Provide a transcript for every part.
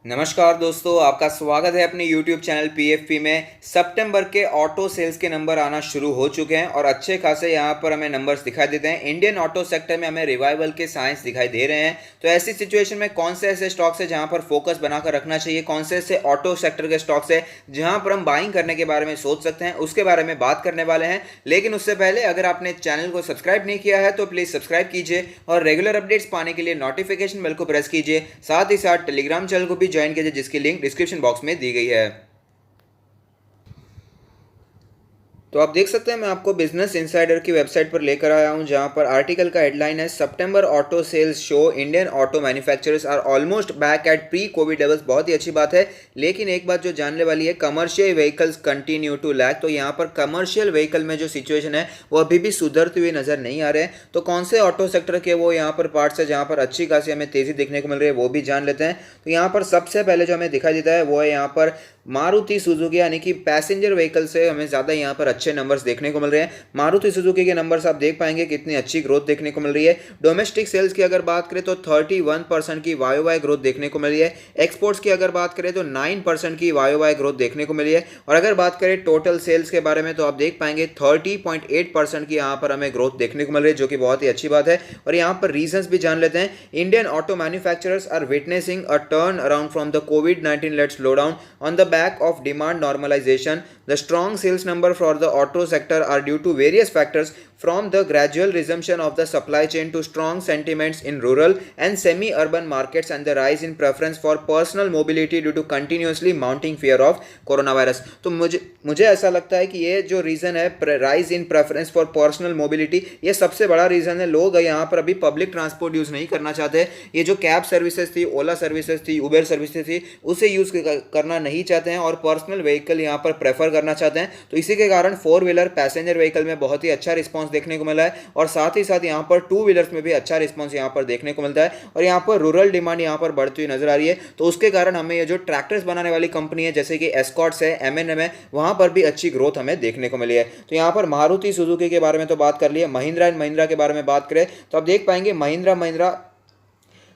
नमस्कार दोस्तों, आपका स्वागत है अपने YouTube चैनल PFP में। सितंबर के ऑटो सेल्स के नंबर आना शुरू हो चुके हैं और अच्छे खासे यहाँ पर हमें नंबर्स दिखाई देते हैं। इंडियन ऑटो सेक्टर में हमें रिवाइवल के साइंस दिखाई दे रहे हैं। तो ऐसी सिचुएशन में कौन से ऐसे स्टॉक्स है जहाँ पर फोकस बनाकर रखना चाहिए, कौन से ऐसे ऑटो सेक्टर के स्टॉक्स है जहाँ पर हम बाइंग करने के बारे में सोच सकते हैं, उसके बारे में बात करने वाले हैं। लेकिन उससे पहले अगर आपने चैनल को सब्सक्राइब नहीं किया है तो प्लीज़ सब्सक्राइब कीजिए और रेगुलर अपडेट्स पाने के लिए नोटिफिकेशन बेल को प्रेस कीजिए। साथ ही साथ टेलीग्राम चैनल को भी ज्वाइन कीजिए जिसकी लिंक डिस्क्रिप्शन बॉक्स में दी गई है। तो आप देख सकते हैं मैं आपको बिजनेस इंसाइडर की वेबसाइट पर लेकर आया हूं जहां पर आर्टिकल का हेडलाइन है September auto sales show Indian auto manufacturers are almost back at pre covid levels. बहुत ही अच्छी बात है, लेकिन एक बात जो जानने वाली है, commercial vehicles continue to lag. तो यहाँ पर कमर्शियल व्हीकल में जो सिचुएशन है वो अभी भी सुधरते हुए नजर नहीं आ रहे हैं। तो कौन से ऑटो सेक्टर के वो यहाँ पर पार्ट्स है जहाँ पर अच्छी खासी हमें तेजी देखने को मिल रही है वो भी जान लेते हैं। तो यहाँ पर सबसे पहले जो हमें दिखाई देता है वो है यहाँ पर मारुति सुजुकी, यानी कि पैसेंजर व्हीकल से हमें ज़्यादा यहाँ पर अच्छे नंबर्स देखने को मिल रहे हैं। मारुति सुजुकी के नंबर्स आप देख पाएंगे कितनी अच्छी ग्रोथ देखने को मिल रही है। डोमेस्टिक सेल्स की अगर बात करें तो 31% की वाई ग्रोथ देखने को मिल रही है। एक्सपोर्ट्स की अगर बात करें तो 9% की वाई ग्रोथ देखने को मिली है। और अगर बात करें टोटल सेल्स के बारे में तो आप देख पाएंगे 30.8% की यहाँ पर हमें ग्रोथ देखने को मिल रही है, जो कि बहुत ही अच्छी बात है। और यहाँ पर रीजंस भी जान लेते हैं। Indian auto manufacturers are witnessing a turnaround from the कोविड-19 late slowdown on the back of demand normalization. The strong sales number for the auto sector are due to various factors, from the gradual resumption of the supply chain to strong sentiments in rural and semi-urban markets and the rise in preference for personal mobility due to continuously mounting fear of coronavirus. तो मुझे ऐसा लगता है कि ये जो reason है rise in preference for personal mobility, ये सबसे बड़ा रीज़न है। लोग यहाँ पर अभी पब्लिक ट्रांसपोर्ट यूज़ नहीं करना चाहते। ये जो कैब सर्विसेज थी, ओला सर्विसेज थी, उबेर सर्विसेज थी, उसे यूज़ करना नहीं चाहते हैं और पर्सनल व्हीकल यहाँ पर प्रेफर करना चाहते हैं। तो इसी के कारण फोर व्हीलर पैसेंजर व्हीकल में बहुत ही अच्छा रिस्पॉन्स देखने को मिला है और साथ ही साथ यहाँ पर टू व्हीलर्स में भी अच्छा रिस्पॉन्स यहाँ पर देखने को मिलता है। और यहाँ पर रूरल डिमांड यहाँ पर बढ़ती हुई नजर आ रही है। तो उसके कारण हमें ये जो ट्रैक्टर्स बनाने वाली कंपनी है जैसे कि एस्कॉर्ट्स है, एमएनएम है, वहाँ पर भी अच्छी ग्रोथ हमें देखने को मिली है। तो यहाँ पर मारुति सुजुकी के बारे में तो बात कर ली है। महिंद्रा एंड महिंद्रा के बारे में बात करें तो आप देख पाएंगे महिंद्रा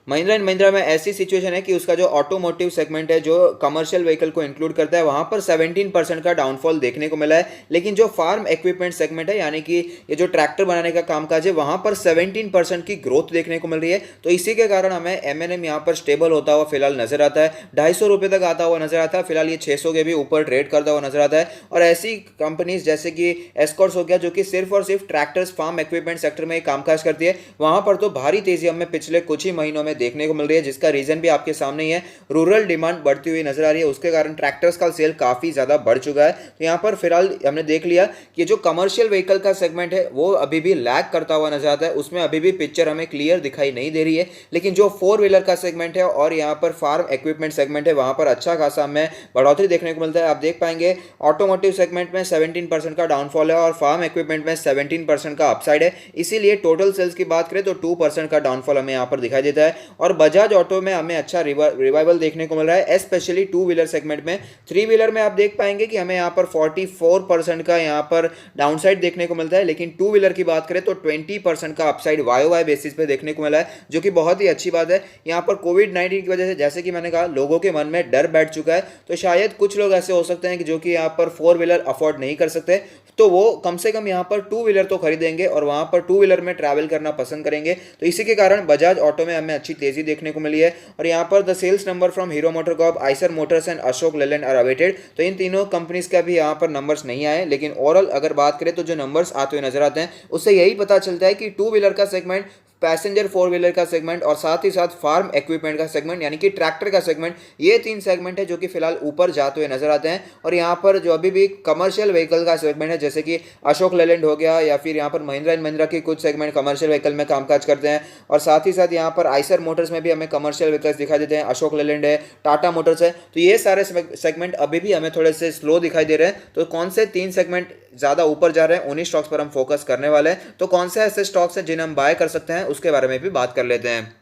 एंड महिंद्रा में ऐसी सिचुएशन है कि उसका जो ऑटोमोटिव सेगमेंट है जो कमर्शियल व्हीकल को इंक्लूड करता है वहां पर 17% का डाउनफॉल देखने को मिला है। लेकिन जो फार्म इक्विपमेंट सेगमेंट है, यानी कि ये जो ट्रैक्टर बनाने का कामकाज है, वहां पर 17% की ग्रोथ देखने को मिल रही है। तो इसी के कारण हमें एमएनएम यहाँ पर स्टेबल होता हुआ फिलहाल नजर आता है। 250 रुपये तक आता हुआ नजर आता है। फिलहाल ये 600 के भी ऊपर ट्रेड करता हुआ नजर आता है। और ऐसी कंपनीज जैसे कि एस्कॉर्ट्स हो गया जो कि सिर्फ और सिर्फ ट्रैक्टर्स फार्म इक्विपमेंट सेक्टर में कामकाज करती है, वहां पर तो भारी तेजी हमें पिछले कुछ ही महीनों में देखने को मिल रही है, जिसका रीजन भी आपके सामने ही है। रूरल डिमांड बढ़ती हुई नजर आ रही है, उसके कारण ट्रैक्टर्स का सेल काफी ज्यादा बढ़ चुका है। तो यहां पर फिलहाल हमने देख लिया कि जो कमर्शियल व्हीकल का सेगमेंट है वो अभी भी लैग करता हुआ नजर आता है, उसमें अभी भी पिक्चर हमें क्लियर दिखाई नहीं दे रही है। लेकिन जो फोर व्हीलर का सेगमेंट है और यहाँ पर फार्म इक्विपमेंट सेगमेंट है वहां पर अच्छा खासा हमें बढ़ोतरी देखने को मिलता है। आप देख पाएंगे ऑटोमोटिव सेगमेंट में 17% का डाउनफॉल है और फार्म इक्विपमेंट में 17% का अपसाइड है। इसीलिए टोटल सेल्स की बात करें तो 2% का डाउनफॉल हमें यहाँ पर दिखाई देता है। और बजाज ऑटो में हमें अच्छा रिवाइवल देखने को मिल रहा है, स्पेशली टू व्हीलर सेगमेंट में। थ्री व्हीलर में आप देख पाएंगे कि हमें यहाँ पर 44% का यहाँ पर डाउनसाइड देखने को मिलता है। लेकिन टू व्हीलर की बात करें तो 20% का अपसाइड वाई बेसिस पे देखने को मिला है, जो कि बहुत ही अच्छी बात है। यहाँ पर कोविड-19 की वजह से, जैसे कि मैंने कहा, लोगों के मन में डर बैठ चुका है। तो शायद कुछ लोग ऐसे हो सकते हैं कि जो कि यहाँ पर फोर व्हीलर अफोर्ड नहीं कर सकते, तो वो कम से कम यहाँ पर टू व्हीलर तो खरीदेंगे और वहाँ पर टू व्हीलर में ट्रैवल करना पसंद करेंगे। तो इसी के कारण बजाज ऑटो में हमें अच्छी तेजी देखने को मिली है। और यहाँ पर the sales number from Hero MotoCorp, Eicher Motors and Ashok Leyland are awaited. तो इन तीनों कंपनीज का भी यहाँ पर नंबर्स नहीं आए, लेकिन ओवरऑल अगर बात करें तो जो नंबर्स आते हुए नजर आते हैं उससे यही पता चलता है कि टू व्हीलर का सेगमेंट, पैसेंजर फोर व्हीलर का सेगमेंट और साथ ही साथ फार्म इक्विपमेंट का सेगमेंट यानी कि ट्रैक्टर का सेगमेंट, ये तीन सेगमेंट है जो कि फिलहाल ऊपर जाते हुए नजर आते हैं। और यहाँ पर जो अभी भी कमर्शियल व्हीकल का सेगमेंट है जैसे कि अशोक लेलैंड हो गया या फिर यहाँ पर महिंद्रा एंड महिंद्रा के कुछ सेगमेंट कमर्शियल व्हीकल में कामकाज करते हैं। और साथ ही साथ यहाँ पर आइसर मोटर्स में भी हमें कमर्शियल व्हीकल्स दिखाई देते हैं, अशोक लेलैंड है, टाटा मोटर्स है। तो ये सारे सेगमेंट अभी भी हमें थोड़े से स्लो दिखाई दे रहे हैं। तो कौन से तीन सेगमेंट ज़्यादा ऊपर जा रहे हैं उन्हीं स्टॉक्स पर हम फोकस करने वाले हैं। तो कौन से ऐसे स्टॉक्स हैं जिन्हें हम बाय कर सकते हैं उसके बारे में भी बात कर लेते हैं।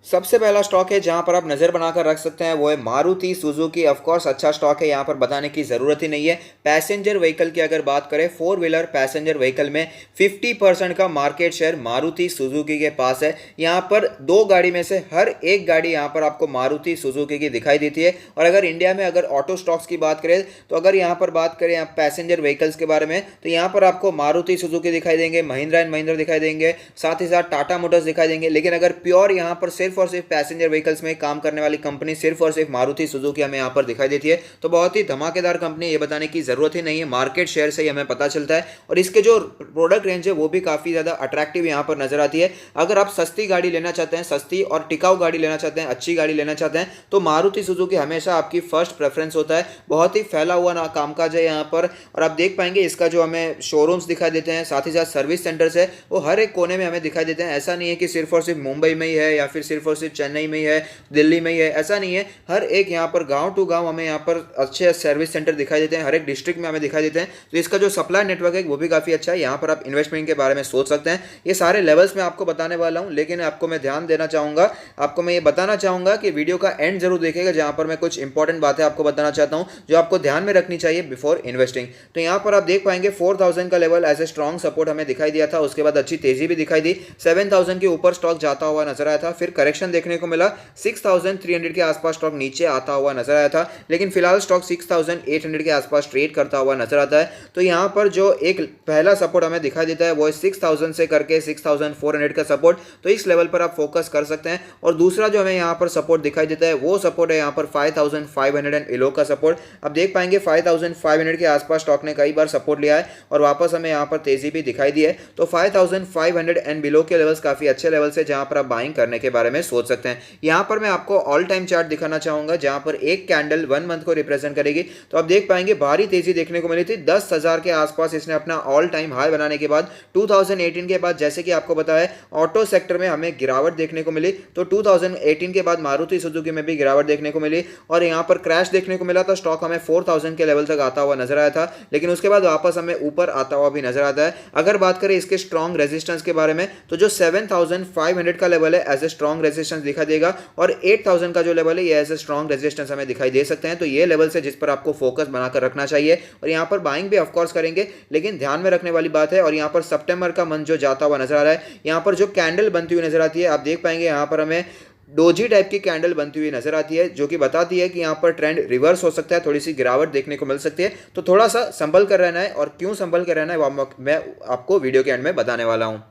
सबसे पहला स्टॉक है जहां पर आप नज़र बनाकर रख सकते हैं वो है मारुति सुजुकी। ऑफ कोर्स अच्छा स्टॉक है, यहां पर बताने की ज़रूरत ही नहीं है। पैसेंजर व्हीकल की अगर बात करें, फोर व्हीलर पैसेंजर व्हीकल में 50% का मार्केट शेयर मारुति सुजुकी के पास है। यहां पर दो गाड़ी में से हर एक गाड़ी यहां पर आपको मारुति सुजुकी की दिखाई देती है। और अगर इंडिया में अगर ऑटो स्टॉक्स की बात करें, तो अगर यहाँ पर बात करें आप पैसेंजर व्हीकल्स के बारे में, तो यहाँ पर आपको मारुति सुजुकी दिखाई देंगे, महिंद्रा एंड महिंद्रा दिखाई देंगे, साथ ही साथ टाटा मोटर्स दिखाई देंगे। लेकिन अगर प्योर यहाँ पर सिर्फ और सिर्फ पैसेंजर व्हीकल्स में काम करने वाली कंपनी सिर्फ और सिर्फ मारुति सुजुकी हमें यहाँ पर दिखाई देती है। तो बहुत ही धमाकेदार कंपनी, ये बताने की जरूरत ही नहीं है, मार्केट शेयर से ही हमें पता चलता है। और इसके जो प्रोडक्ट रेंज है वो भी काफी ज्यादा अट्रैक्टिव यहाँ पर नजर आती है। अगर आप सस्ती गाड़ी लेना चाहते हैं, सस्ती और टिकाऊ गाड़ी लेना चाहते हैं, अच्छी गाड़ी लेना चाहते हैं, तो मारुति सुजुकी हमेशा आपकी फर्स्ट प्रेफरेंस होता है। बहुत ही फैला हुआ ना कामकाज है यहाँ पर। और आप देख पाएंगे इसका जो हमें शोरूम्स दिखाई देते हैं, साथ ही साथ सर्विस सेंटर्स है, वो हर एक कोने में हमें दिखाई देते हैं। ऐसा नहीं है कि सिर्फ और सिर्फ मुंबई में ही है या फिर सिर्फ और सिर्फ चेन्नई में ही है, दिल्ली में ही है, ऐसा नहीं है। हर एक यहाँ पर गांव टू गांव हमें यहाँ पर अच्छे सर्विस सेंटर दिखाई देते हैं, हर एक डिस्ट्रिक्ट में हमें दिखाई देते हैं। तो इसका जो सप्लाई नेटवर्क है वो भी काफ़ी अच्छा है। यहाँ पर आप इन्वेस्टमेंट के बारे में सोच सकते हैं। ये सारे लेवल्स में आपको बताने वाला हूँ, लेकिन आपको मैं ध्यान देना चाहूँगा, आपको मैं ये बताना चाहूँगा कि वीडियो का एंड जरूर देखेगा, जहाँ पर मैं कुछ इंपॉर्टेंट बातें आपको बताना चाहता हूँ जो आपको ध्यान में रखनी चाहिए बिफोर इन्वेस्टिंग। तो यहाँ पर आप देख पाएंगे 4000 का level as a strong support हमें दिखाई दिया था। उसके बाद अच्छी तेजी भी दिखाई दी, 7000 के ऊपर स्टॉक जाता हुआ नजर आया था। फिर करेक्शन देखने को मिला, 6300 के आसपास स्टॉक नीचे आता हुआ नजर आया था। लेकिन फिलहाल स्टॉक 6800 के आसपास ट्रेड करता हुआ नजर आता है। तो यहाँ पर जो एक पहला सपोर्ट हमें दिखाई देता है वो है 6000 से करके 6400 का सपोर्ट। तो इस लेवल पर आप फोकस कर सकते हैं। और दूसरा जो हमें यहाँ पर सपोर्ट दिखाई देता है वो सपोर्ट है यहाँ पर 5500 एंड बिलो का सपोर्ट। अब देख पाएंगे 5500 के आसपास स्टॉक ने कई बार सपोर्ट लिया है और वापस हमें यहाँ पर तेजी भी दिखाई दी है। तो 5500 एंड बिलो के लेवल्स काफी अच्छे लेवल्स है जहां पर आप बाइंग करने के बारे में सोच सकते हैं। यहां पर मैं आपको ऑल टाइम चार्ट दिखाना चाहूंगा जहां पर एक कैंडल 1 मंथ को रिप्रेजेंट करेगी। तो आप देख पाएंगे भारी तेजी देखने को मिली थी, 10,000 के आसपास इसने अपना ऑल टाइम हाई बनाने के बाद 2018 के बाद, जैसे कि आपको बताया, ऑटो सेक्टर में हमें गिरावट देखने को मिली। तो 2018 के बाद मारुति सुजुकी में भी गिरावट देखने को मिली और यहाँ पर क्रैश देखने को मिला था। स्टॉक हमें 4000 के लेवल तक आता हुआ नजर आया था, लेकिन उसके बाद वापस हमें ऊपर आता हुआ भी नजर आता है। अगर बात करें इसके स्ट्रॉन्ग रेजिस्टेंस के बारे में, तो जो 7500 का लेवल है एज ए स्ट्रॉन्ग रेजिस्टेंस दिखाई देगा और 8000 का जो लेवल है ये एज ए स्ट्रॉन्ग रेजिस्टेंस हमें दिखाई दे सकते हैं। तो ये लेवल से जिस पर आपको फोकस बनाकर रखना चाहिए और यहाँ पर बाइंग भी ऑफकोर्स करेंगे, लेकिन ध्यान में रखने वाली बात है। और यहाँ पर सितंबर का मंथ जो जाता हुआ नजर आ रहा है, यहाँ पर जो कैंडल बनती हुई नजर आती है, आप देख पाएंगे यहाँ पर हमें डोजी टाइप की कैंडल बनती हुई नजर आती है, जो कि बताती है कि यहाँ पर ट्रेंड रिवर्स हो सकता है, थोड़ी सी गिरावट देखने को मिल सकती है। तो थोड़ा सा संभल कर रहना है, और क्यों संभल कर रहना है वो मैं आपको वीडियो के एंड में बताने वाला हूँ।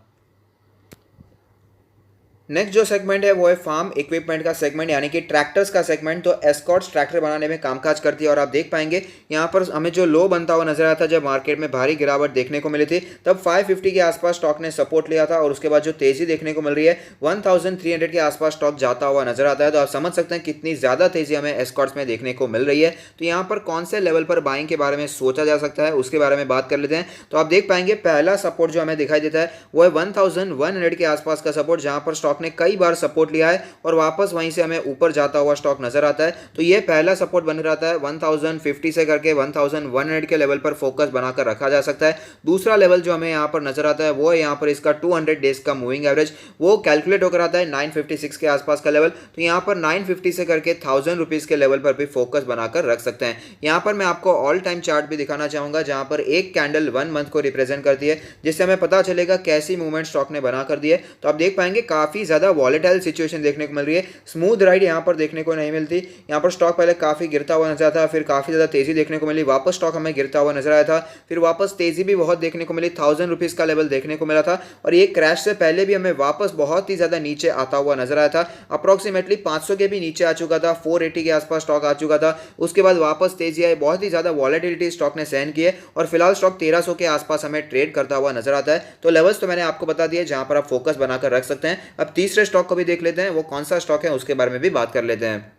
नेक्स्ट जो सेगमेंट है वो है फार्म इक्विपमेंट का सेगमेंट, यानी कि ट्रैक्टर्स का सेगमेंट। तो एस्कॉर्ट्स ट्रैक्टर बनाने में कामकाज करती है और आप देख पाएंगे यहाँ पर हमें जो लो बनता हुआ नजर आया था, जब मार्केट में भारी गिरावट देखने को मिली थी, तब 550 के आसपास स्टॉक ने सपोर्ट लिया था और उसके बाद जो तेजी देखने को मिल रही है 1300 के आसपास स्टॉक जाता हुआ नजर आता है। तो आप समझ सकते हैं कितनी ज्यादा तेजी हमें एस्कॉर्ट्स में देखने को मिल रही है। तो यहाँ पर कौन से लेवल पर बाइंग के बारे में सोचा जा सकता है उसके बारे में बात कर लेते हैं। तो आप देख पाएंगे पहला सपोर्ट जो हमें दिखाई देता है वो है 1100 के आसपास का सपोर्ट, जहां पर स्टॉक ने कई बार सपोर्ट लिया है और वापस वहीं से हमें ऊपर जाता हुआ स्टॉक नजर आता है। तो ये पहला सपोर्ट बन रहता है 1050 से करके 1100 के लेवल पर फोकस बनाकर रखा जा सकता है। दूसरा लेवल जो हमें यहाँ पर नजर आता है वो है यहाँ पर इसका 200 डेज का मूविंग एवरेज, वो कैलकुलेट होकर आता है 956 के आसपास का लेवल। तो यहाँ पर 950 से करके 1000 रुपीज के लेवल पर भी फोकस बनाकर रख सकते हैं। यहाँ पर मैं आपको ऑल टाइम चार्ट भी दिखाना चाहूंगा, जहां पर एक कैंडल 1 मंथ को रिप्रेजेंट करती है, जिससे हमें पता चलेगा कैसी मूवमेंट स्टॉक ने बना कर दी है। तो आप देख पाएंगे काफी ज्यादा वॉलेटाइल सिचुएशन देखने को मिल रही है, स्मूथ राइड यहाँ पर देखने को नहीं मिलती। यहाँ पर स्टॉक पहले काफी गिरता हुआ नजर आता, फिर काफी ज्यादा तेजी देखने को मिली, वापस स्टॉक हमें गिरता हुआ नजर आया था, फिर वापस तेजी भी बहुत देखने को मिली, 1000 रुपीज का लेवल देखने को मिला था। और ये क्रैश से पहले भी हमें वापस बहुत ही ज्यादा नीचे आता हुआ नजर आया था, अप्रोक्सीमेटली 500 के भी नीचे आ चुका था, 480 के आसपास स्टॉक आ चुका था। उसके बाद वापस तेजी आई, बहुत ही ज्यादा वॉलेटिलिटी स्टॉक ने सहन की है और फिलहाल स्टॉक 1300 के आसपास हमें ट्रेड करता हुआ नजर आता है। तो लेवल्स तो मैंने आपको बता दिए जहां पर आप फोकस बनाकर रख सकते हैं। अब तीसरे स्टॉक को भी देख लेते हैं, वो कौन सा स्टॉक है उसके बारे में भी बात कर लेते हैं।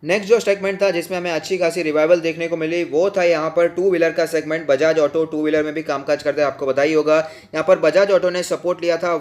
नेक्स्ट जो सेगमेंट था जिसमें हमें अच्छी खासी रिवाइवल देखने को मिली वो था यहाँ पर टू व्हीलर का segment. Bajaj auto two wheeler में भी कामकाज करते हैं, आपको बताई होगा। यहाँ पर बजाज ऑटो ने सपोर्ट लिया था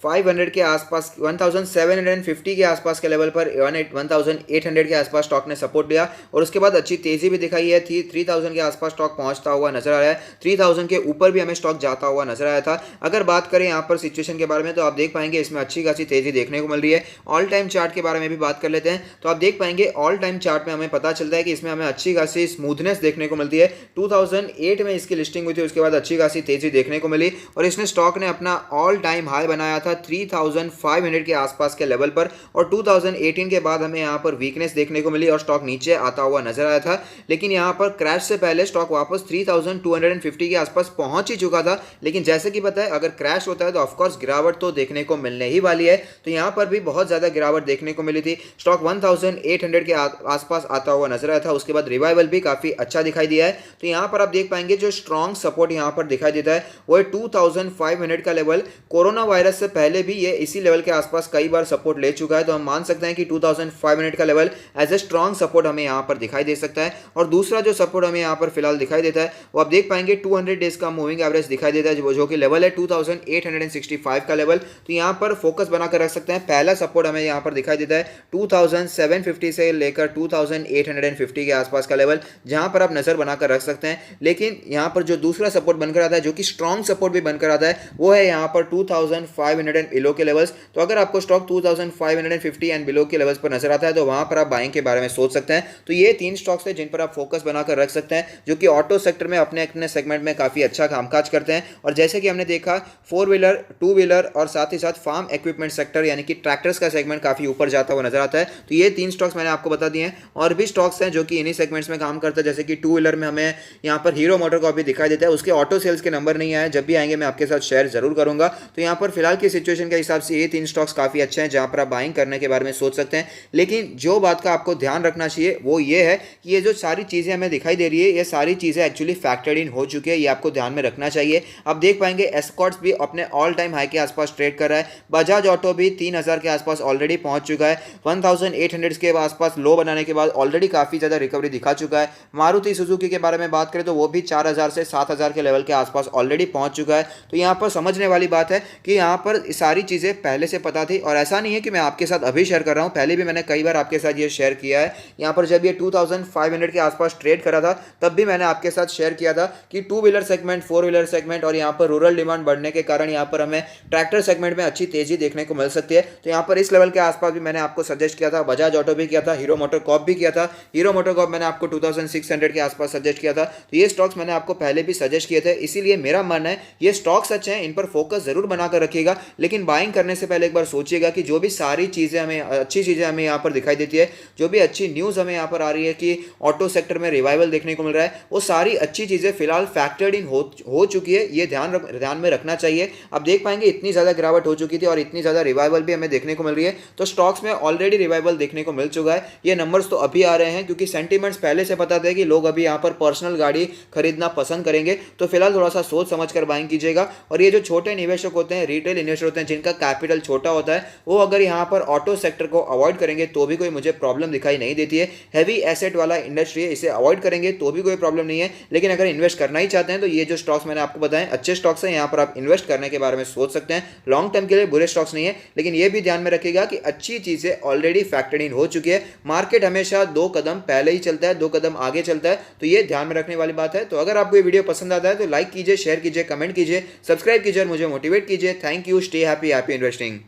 1750 के आसपास 1750 के आसपास के लेवल पर 1800 के आसपास स्टॉक ने सपोर्ट लिया और उसके बाद अच्छी तेजी भी दिखाई है। 3000 के आसपास स्टॉक पहुंचता हुआ नजर आ रहा है। 3000 के ऊपर भी हमें स्टॉक जाता हुआ नजर आया था। अगर बात करें यहाँ पर सिचुएशन के बारे में तो आप देख पाएंगे इसमें अच्छी खासी तेजी देखने को मिल रही है। ऑल टाइम चार्ट के बारे में भी बात कर लेते हैं तो आप देख पाएंगे ऑल टाइम चार्ट में हमें पता चलता है कि इसमें हमें अच्छी खासी स्मूथनेस देखने को मिलती है। 2008 में इसकी लिस्टिंग हुई थी, उसके बाद अच्छी खासी तेजी देखने को मिली और इसने स्टॉक ने अपना ऑल टाइम हाई बनाया था 3500 के आसपास के लेवल पर और 2018 के बाद हमें यहाँ पर वीकनेस देखने को मिली और स्टॉक नीचे आता हुआ नजर आया था। लेकिन यहाँ पर क्रैश से पहले स्टॉक वापस 3250 के आसपास पहुंच ही चुका था। लेकिन जैसे कि पता है अगर क्रैश होता है तो ऑफकोर्स गिरावट तो देखने को मिलने ही वाली है, तो यहाँ पर भी बहुत ज्यादा गिरावट देखने को मिली थी। स्टॉक 1800 के आसपास आता हुआ नजर आया था, उसके बाद रिवाइवल भी काफी अच्छा दिखाई दिया है। तो यहाँ पर आप देख पाएंगे जो स्ट्रॉन्ग सपोर्ट यहाँ पर दिखाई देता है वो है 2500 का लेवल। कोरोना वायरस से पहले भी ये इसी लेवल के आसपास कई बार सपोर्ट ले चुका है, तो हम मान सकते हैं कि 2500 का level as a strong support हमें यहाँ पर दिखाई दे सकता है। और दूसरा जो सपोर्ट हमें यहाँ पर फिलहाल दिखाई देता है वो आप देख पाएंगे 200 डेज का मूविंग एवरेज दिखाई देता है जो कि लेवल है 2865 का लेवल। तो यहाँ पर फोकस बनाकर रख सकते हैं। पहला सपोर्ट हमें यहाँ पर दिखाई देता है 2750 से लेकर 2850 के आसपास का लेवल, जहां पर आप नजर बनाकर रख सकते हैं। लेकिन यहां पर जो दूसरा सपोर्ट बनकर आता है जो कि स्ट्रॉन्ग सपोर्ट भी बनकर आता है वो है यहां पर 2500 एंड बिलो के लेवल्स। तो अगर आपको स्टॉक 2550 एंड बिलो के लेवल्स पर नजर आता है तो वहां पर आप बाइंग के बारे में सोच सकते हैं। तो ये 3 स्टॉक्स हैं जिन पर आप फोकस बनाकर रख सकते हैं जो कि ऑटो सेक्टर में अपने अपने सेगमेंट में काफी अच्छा कामकाज करते हैं। और जैसे कि हमने देखा 4 व्हीलर 2 व्हीलर और साथ ही साथ फार्म इक्विपमेंट सेक्टर यानी कि ट्रैक्टर्स का सेगमेंट काफी ऊपर जाता हुआ नजर आता है। तो ये 3 स्टॉक्स मैंने आपको बता दिए हैं। और भी स्टॉक्स हैं जो कि इन्हीं सेगमेंट्स में काम करते हैं, जैसे कि 2 व्हीलर में हमें यहाँ पर हीरो मोटर को अभी दिखाई देता है, उसके ऑटो सेल्स के नंबर नहीं आए, जब भी आएंगे मैं आपके साथ शेयर जरूर करूंगा। तो यहाँ पर फिलहाल की सिचुएशन के हिसाब से ये 3 स्टॉक्स काफी अच्छे हैं जहां पर आप बाइंग करने के बारे में सोच सकते हैं। लेकिन जो बात का आपको ध्यान रखना चाहिए वो ये है कि ये जो सारी चीजें हमें दिखाई दे रही है ये सारी चीजें एक्चुअली फैक्टर्ड इन हो चुकी है, ये आपको ध्यान में रखना चाहिए। आप देख पाएंगे एस्कॉर्ट्स भी अपने ऑल टाइम हाई के आसपास ट्रेड कर रहा है। बजाज ऑटो भी 3000 के आसपास ऑलरेडी पहुंच चुका है। 1800 के आसपास लो बनाने के बाद ऑलरेडी काफी ज्यादा रिकवरी दिखा चुका है। मारुति सुजुकी के बारे में बात करें तो वो भी 4000 से 7000 के लेवल के आसपास ऑलरेडी पहुंच चुका है। तो यहाँ पर समझने वाली बात है कि यहाँ पर सारी चीजें पहले से पता थी और ऐसा नहीं है कि मैं आपके साथ अभी शेयर कर रहा हूँ, पहले भी मैंने कई बार आपके साथ ये शेयर किया है। यहाँ पर जब ये 2500 के आसपास ट्रेड करा था तब भी मैंने आपके साथ शेयर किया था कि 2 व्हीलर सेगमेंट 4 व्हीलर सेगमेंट और यहाँ पर रूरल डिमांड बढ़ने के कारण यहाँ पर हमें ट्रैक्टर सेगमेंट में अच्छी तेजी देखने को मिल सकती है। तो यहाँ पर इस लेवल के आसपास भी मैंने आपको सजेस्ट किया था, बजाज ऑटो भी किया था, हीरो मोटर कॉर्प भी किया था। हीरो मोटर कॉर्प मैंने आपको 2600 के आसपास सजेस्ट किया था। तो ये स्टॉक्स मैंने आपको पहले भी सजेस्ट किए थे, इसीलिए मेरा मानना है ये स्टॉक्स अच्छे हैं, इन पर फोकस जरूर बनाकर रखिएगा। लेकिन बाइंग करने से पहले एक बार सोचिएगा कि जो भी सारी चीजें हमें अच्छी चीजें हमें यहाँ पर दिखाई देती है, जो भी अच्छी न्यूज हमें यहाँ पर आ रही है कि ऑटो सेक्टर में रिवाइवल देखने को मिल रहा है, वो सारी अच्छी चीजें फिलहाल फैक्टर्ड इन हो चुकी है। ये ध्यान में रखना चाहिए। आप देख पाएंगे इतनी ज्यादा गिरावट हो चुकी थी और इतनी ज्यादा रिवाइवल भी हमें देखने को मिल रही है। तो स्टॉक्स में ऑलरेडी रिवाइवल देखने को मिल चुका है। ये नंबर्स तो अभी आ रहे हैं क्योंकि सेंटीमेंट्स पहले से पता थे कि लोग अभी यहाँ पर पर्सनल गाड़ी खरीदना पसंद करेंगे। तो फिलहाल थोड़ा सा सोच समझ कर बाइंग कीजिएगा। और ये जो छोटे निवेशक होते हैं, रिटेल इन्वेस्टर होते हैं जिनका कैपिटल छोटा होता है, वो अगर यहाँ पर ऑटो सेक्टर को अवॉइड करेंगे तो भी कोई मुझे प्रॉब्लम दिखाई नहीं देती है। हैवी एसेट वाला इंडस्ट्री है, इसे अवॉइड करेंगे तो भी कोई प्रॉब्लम नहीं है। लेकिन अगर इन्वेस्ट करना ही चाहते हैं तो ये जो स्टॉक्स मैंने आपको बताएं अच्छे स्टॉक्स हैं, यहाँ पर आप इन्वेस्ट करने के बारे में सोच सकते हैं। लॉन्ग टर्म के लिए बुरे स्टॉक्स नहीं है, लेकिन ये भी ध्यान में रखिएगा कि अच्छी चीजें ऑलरेडी फैक्टर्ड इन हो चुकी है। मार्केट हमेशा 2 कदम पहले ही चलता है, 2 कदम आगे चलता है। तो ये ध्यान में रखने वाली बात है। तो अगर आपको ये वीडियो पसंद आता है तो लाइक कीजिए, शेयर कीजिए, कमेंट कीजिए, सब्सक्राइब कीजिए और मुझे मोटिवेट कीजिए। Thank you. Stay happy, happy investing.